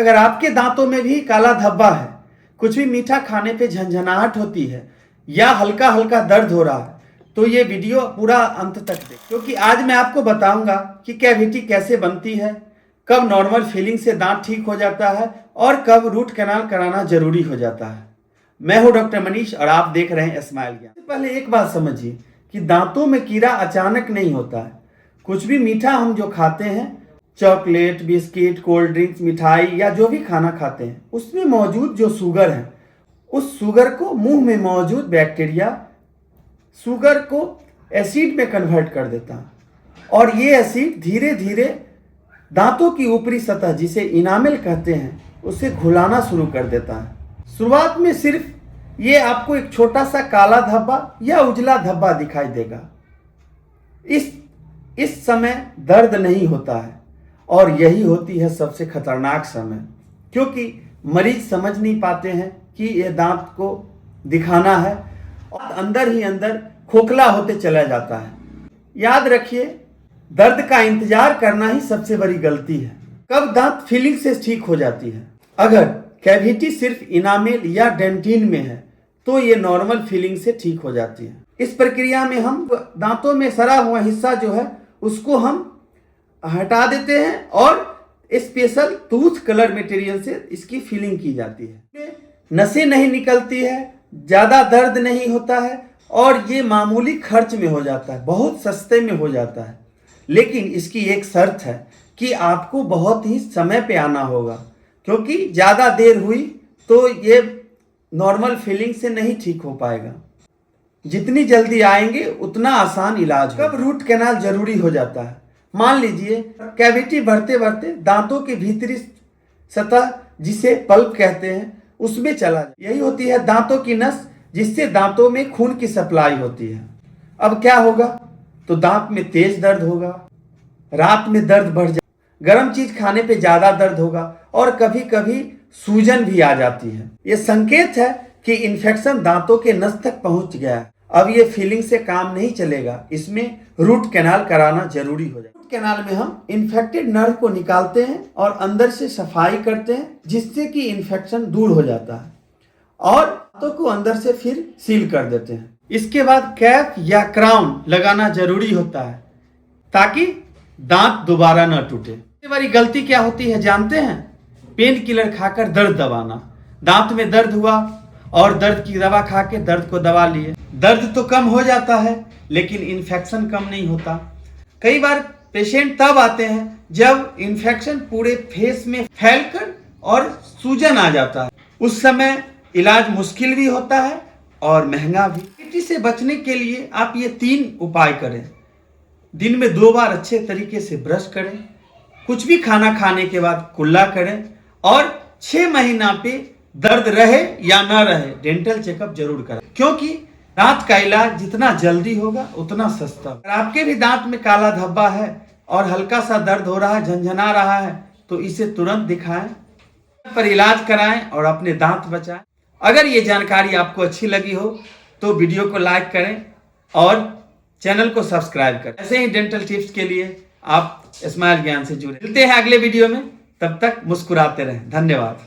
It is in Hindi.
अगर आपके दांतों में भी काला धब्बा है, कुछ भी मीठा खाने पे झंझनाहट होती है या हल्का हल्का दर्द हो रहा है, तो ये वीडियो पूरा अंत तक देखें, क्योंकि आज मैं आपको बताऊंगा कि कैविटी कैसे बनती है, कब नॉर्मल फीलिंग से दांत ठीक हो जाता है और कब रूट कैनाल कराना जरूरी हो जाता है। मैं हूं डॉक्टर मनीष और आप देख रहे हैं स्माइल ज्ञान। पहले एक बात समझिए कि दांतों में कीड़ा अचानक नहीं होता है। कुछ भी मीठा हम जो खाते हैं, चॉकलेट, बिस्किट, कोल्ड ड्रिंक्स, मिठाई या जो भी खाना खाते हैं, उसमें मौजूद जो शुगर है, उस शुगर को मुंह में मौजूद बैक्टीरिया शुगर को एसिड में कन्वर्ट कर देता है और ये एसिड धीरे धीरे दांतों की ऊपरी सतह, जिसे इनामेल कहते हैं, उसे घुलाना शुरू कर देता है। शुरुआत में सिर्फ ये आपको एक छोटा सा काला धब्बा या उजला धब्बा दिखाई देगा। इस समय दर्द नहीं होता है और यही होती है सबसे खतरनाक समय, क्योंकि मरीज समझ नहीं पाते हैं कि ये दांत को दिखाना है और अंदर ही अंदर खोखला होते चला जाता है। याद रखिए, दर्द का इंतजार करना ही सबसे बड़ी गलती है। कब दांत फीलिंग से ठीक हो जाती है? अगर कैविटी सिर्फ इनामेल या डेंटिन में है तो ये नॉर्मल फीलिंग से ठीक हो जाती है। इस प्रक्रिया में हम दांतों में सड़ा हुआ हिस्सा जो है उसको हम हटा देते हैं और स्पेशल टूथ कलर मटेरियल से इसकी फिलिंग की जाती है। नसें नहीं निकलती है, ज़्यादा दर्द नहीं होता है और ये मामूली खर्च में हो जाता है, बहुत सस्ते में हो जाता है। लेकिन इसकी एक शर्त है कि आपको बहुत ही समय पे आना होगा, क्योंकि ज़्यादा देर हुई तो ये नॉर्मल फीलिंग से नहीं ठीक हो पाएगा। जितनी जल्दी आएंगे उतना आसान इलाज होगा। कब रूट कैनाल जरूरी हो जाता है? मान लीजिए कैविटी बढ़ते बढ़ते दांतों की भीतरी सतह, जिसे पल्प कहते हैं, उसमें चला जाए। यही होती है दांतों की नस, जिससे दांतों में खून की सप्लाई होती है। अब क्या होगा? तो दांत में तेज दर्द होगा, रात में दर्द बढ़ जाए, गर्म चीज खाने पे ज्यादा दर्द होगा और कभी कभी सूजन भी आ जाती है। ये संकेत है कि इन्फेक्शन दांतों के नस तक पहुंच गया है। अब ये फीलिंग से काम नहीं चलेगा, इसमें रूट कैनाल कराना जरूरी हो जाए। रूट कैनाल में हम इन्फेक्टेड नर्व को निकालते हैं और अंदर से सफाई करते हैं, जिससे कि इन्फेक्शन दूर हो जाता है और दांतों को अंदर से फिर सील कर देते हैं। इसके बाद कैप या क्राउन लगाना जरूरी होता है ताकि दांत दोबारा न टूटे। सबसे बड़ी गलती क्या होती है जानते हैं? पेन किलर खाकर दर्द दबाना। दांत में दर्द हुआ और दर्द की दवा खा के दर्द को दबा लिए, दर्द तो कम हो जाता है लेकिन इन्फेक्शन कम नहीं होता। कई बार पेशेंट तब आते हैं जब इन्फेक्शन पूरे फेस में फैलकर और सूजन आ जाता है। उस समय इलाज मुश्किल भी होता है और महंगा भी। कैविटी से बचने के लिए आप ये 3 उपाय करें। दिन में 2 बार अच्छे तरीके से ब्रश करें, कुछ भी खाना खाने के बाद कुल्ला करें और 6 महीना पे दर्द रहे या ना रहे डेंटल चेकअप जरूर करें, क्योंकि दांत का इलाज जितना जल्दी होगा उतना सस्ता। अगर आपके भी दांत में काला धब्बा है और हल्का सा दर्द हो रहा है, झंझना रहा है, तो इसे तुरंत दिखाएं, पर इलाज कराएं और अपने दांत बचाएं। अगर ये जानकारी आपको अच्छी लगी हो तो वीडियो को लाइक करें और चैनल को सब्सक्राइब करें। ऐसे ही डेंटल टिप्स के लिए आप स्माइल ज्ञान से जुड़े। मिलते हैं अगले वीडियो में, तब तक मुस्कुराते रहें। धन्यवाद।